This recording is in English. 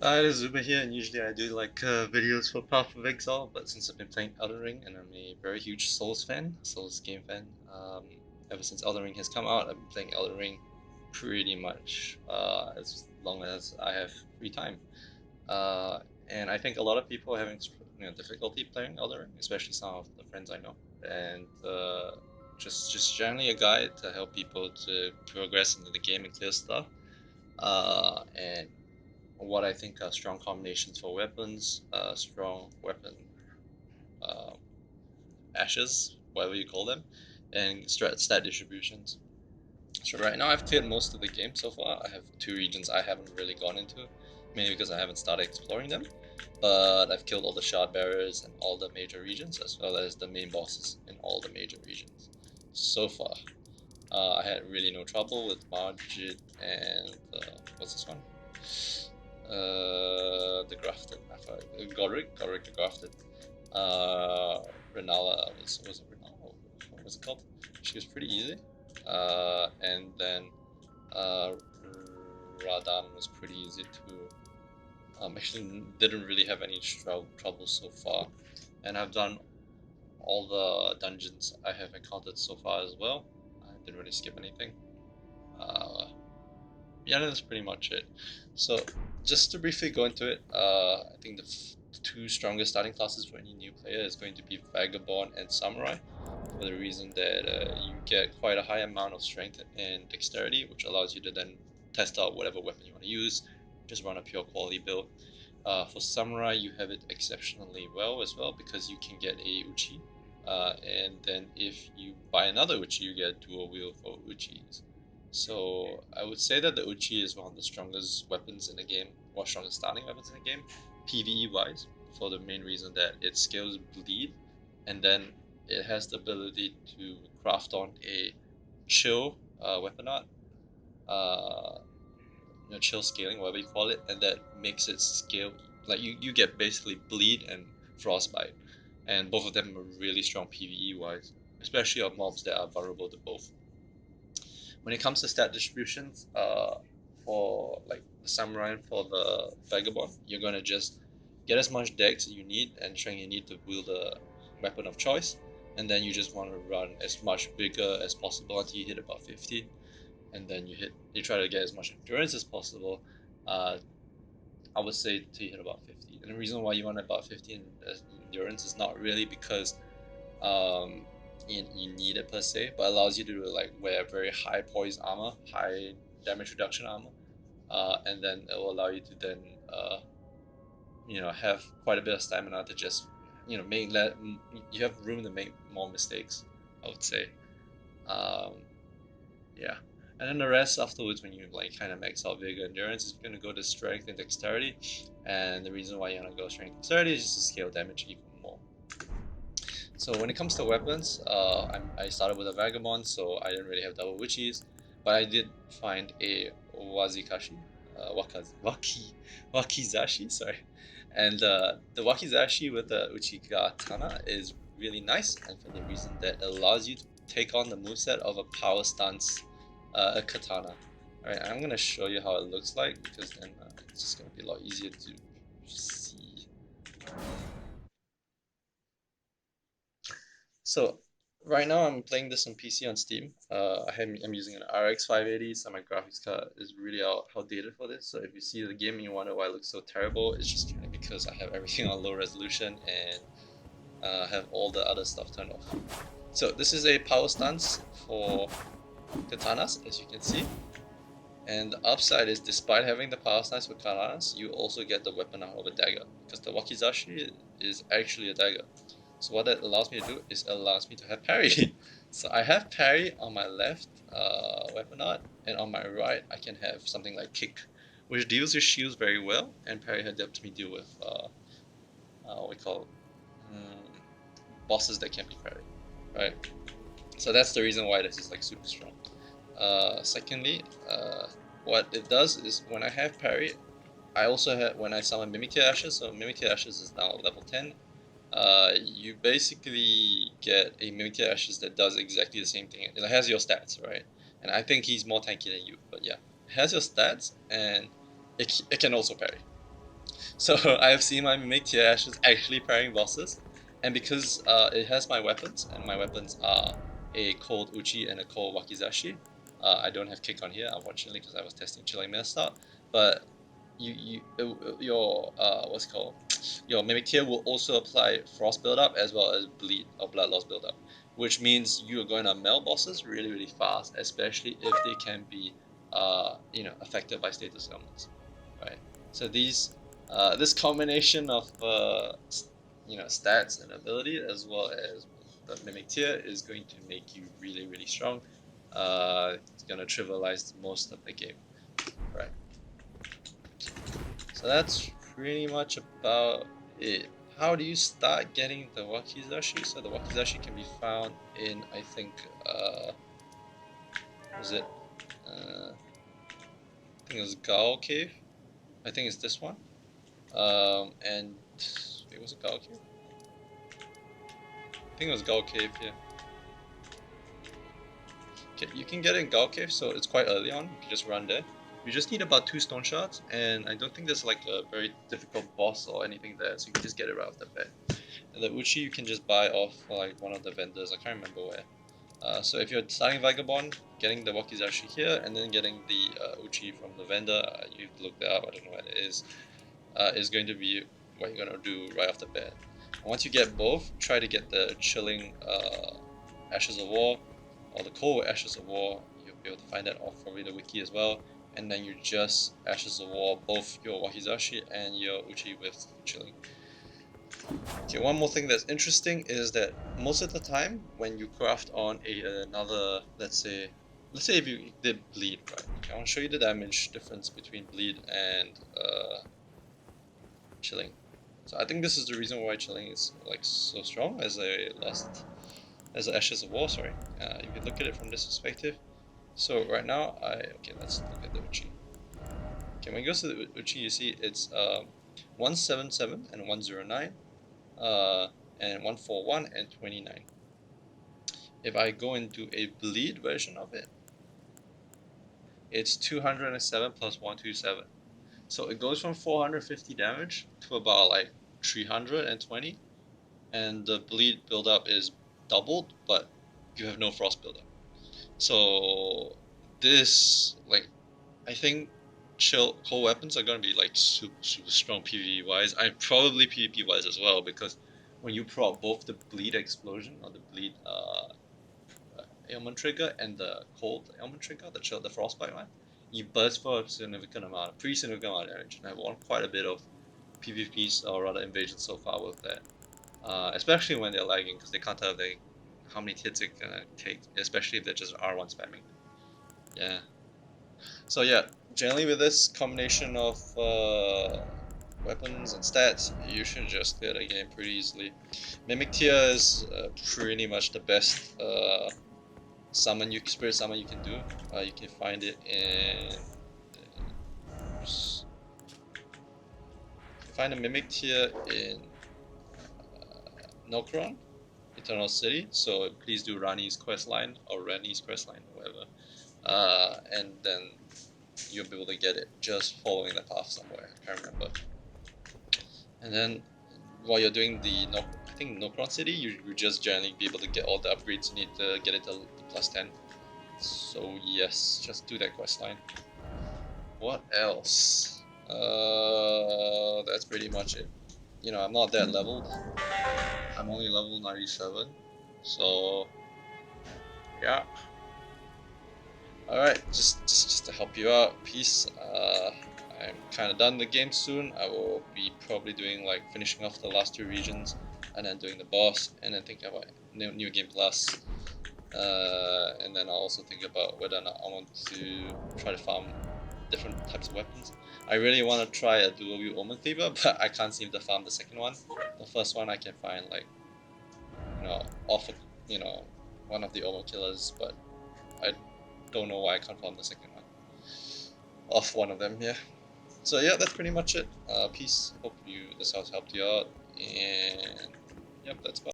It is Zuba here, and usually I do like videos for Path of Exile, but since I've been playing Elden Ring and I'm a very huge Souls game fan, ever since Elden Ring has come out, I've been playing Elden Ring pretty much as long as I have free time. Uh, and I think a lot of people are having difficulty playing Elden Ring, especially some of the friends I know, and just generally a guide to help people to progress into the game and clear stuff. And what I think are strong combinations for weapons, strong weapon uh, ashes, whatever you call them, and stat distributions. So right now I've cleared most of the game so far. I have two regions I haven't really gone into, mainly because I haven't started exploring them. But I've killed all the shard bearers in all the major regions, as well as the main bosses in all the major regions. So far, I had really no trouble with Margit and what's this one? The Grafted. I forgot. Godric the Grafted. Uh, Renala was it Renala? What was it called? She was pretty easy. And then uh, Radan was pretty easy too. Actually, didn't really have any trouble so far, and I've done all the dungeons I have encountered so far as well. I didn't really skip anything. Uh, yeah, that's pretty much it. So, just to briefly go into it, I think the two strongest starting classes for any new player is going to be Vagabond and Samurai, for the reason that you get quite a high amount of strength and dexterity, which allows you to then test out whatever weapon you want to use, just run a pure quality build. For Samurai, you have it exceptionally well as well because you can get a Uchi, and then if you buy another Uchi, you get a dual wield for Uchis. So I would say that the Uchi is one of the strongest weapons in the game, or strongest starting weapons in the game, PVE wise, for the main reason that it scales bleed, and then it has the ability to craft on a chill weapon art, uh, chill scaling, whatever you call it, and that makes it scale like you get basically bleed and frostbite, and both of them are really strong PVE wise, especially on mobs that are vulnerable to both. When it comes to stat distributions, for like the samurai and for the vagabond, you're gonna just get as much dex as you need and strength you need to wield a weapon of choice, and then you just want to run as much bigger as possible until you hit about 50, and then you try to get as much endurance as possible. Uh, I would say to hit about 50. And the reason why you want about 50 in endurance is not really because um, you need it per se, but allows you to like wear very high poise armor, high damage reduction armor, and then it will allow you to then have quite a bit of stamina to just make let you have room to make more mistakes. I would say, um, yeah. And then the rest afterwards, when you like kind of max out vigor endurance, is going to go to strength and dexterity. And the reason why you want to go strength and dexterity is just to scale damage even more. So when it comes to weapons, I started with a vagabond, so I didn't really have double witches, but I did find a wazikashi, wakizashi, sorry, and the wakizashi with the uchigatana is really nice, and for the reason that it allows you to take on the moveset of a power stance, a katana. All right, I'm gonna show you how it looks like because then it's just gonna be a lot easier to see. So right now I'm playing this on PC on Steam. I'm using an RX 580, so my graphics card is really outdated for this. So if you see the game and you wonder why it looks so terrible, it's just kind of because I have everything on low resolution and have all the other stuff turned off. So this is a power stance for katanas, as you can see. And the upside is, despite having the power stance with katanas, you also get the weapon out of a dagger, because the wakizashi is actually a dagger. So what that allows me to do is allows me to have parry. So I have parry on my left weapon art, and on my right I can have something like kick, which deals with shields very well, and parry helps me deal with what we call bosses that can be parried, right? So that's the reason why this is like super strong. Secondly, what it does is when I have parry, I also have when I summon Mimikir Ashes. So Mimikir Ashes is now level 10. You basically get a Mimikir Ashes that does exactly the same thing. It has your stats, right? And I think he's more tanky than you, but yeah, it has your stats and it can also parry. So I have seen my Mimic Tier Ashes actually parrying bosses, and because it has my weapons, and my weapons are a cold Uchi and a cold Wakizashi. I don't have kick on here, unfortunately, because I was testing chilling messed up. But your what's it called? Your Mimic Tier will also apply Frost buildup as well as Bleed or Blood Loss buildup, which means you are going to melt bosses really fast, especially if they can be affected by status ailments, right? So this combination of stats and ability as well as the Mimic Tier is going to make you really strong. It's gonna trivialize most of the game, right? So that's pretty much about it. How do you start getting the Wakizashi? So the Wakizashi can be found in, I think, was it? I think it was Gao Cave. I think it's this one. And wait, was it Gao Cave? I think it was Gao Cave. Yeah. Okay, you can get it in Gao Cave, so it's quite early on. You can just run there. You just need about 2 stone shards, and I don't think there's like a very difficult boss or anything there, so you can just get it right off the bat. And the Uchi you can just buy off like one of the vendors. I can't remember where. So if you're starting Vagabond, getting the Wakizashi here, and then getting the Uchi from the vendor, you have to look that up. I don't know what it is going to be what you're gonna do right off the bat. And once you get both, try to get the chilling Ashes of War or the cold Ashes of War. You'll be able to find that off probably the wiki as well. And then you just Ashes of War both your Wakizashi and your Uchi with chilling. Okay, one more thing that's interesting is that most of the time when you craft on another, let's say if you did bleed, right? Okay, I want to show you the damage difference between bleed and chilling. So I think this is the reason why chilling is like so strong as Ashes of War. Sorry, you can look at it from this perspective. So right now, let's look at the Uchi. Okay, when it goes to the Uchi, you see it's 177 and 109, and 141 and 29. If I go into a bleed version of it, it's 207 plus 127. So it goes from 450 damage to about like 320, and the bleed buildup is doubled, but you have no frost buildup. So this, like, I think cold weapons are gonna be like super strong PvE wise. I'm probably PvP wise as well, because when you prop both the bleed explosion or the bleed ailment trigger and the cold ailment trigger, the frostbite one, you burst for a pretty significant amount of damage. And I've won quite a bit of PvPs or rather invasions so far with that. Especially when they're lagging, because they can't tell how many hits it gonna take, especially if they're just R1 spamming. Yeah. So yeah, generally with this combination of weapons and stats, you should just clear the game pretty easily. Mimic Tier is pretty much the best spirit summon you can do. You can find it in. You find a Mimic Tier in Nokron, Eternal City. So please do Rani's questline or Rani's questline, whatever. And then you'll be able to get it just following the path somewhere. I can't remember. And then while you're doing I think Nokron City, you just generally be able to get all the upgrades you need to get it to plus 10. So yes, just do that quest line. What else? That's pretty much it. I'm not that leveled. I'm only level 97. So yeah. Alright, just to help you out, peace. I'm kind of done the game soon. I will be probably doing like finishing off the last 2 regions, and then doing the boss, and then thinking about New Game Plus. And then I'll also think about whether or not I want to try to farm different types of weapons. I really want to try a dual wield Omen Cleaver, but I can't seem to farm the second one. The first one I can find like, off of, one of the Omen killers, but I don't know why I can't farm the second one off one of them. Yeah. So yeah, that's pretty much it. Peace. Hope this has helped you out, and yep, that's about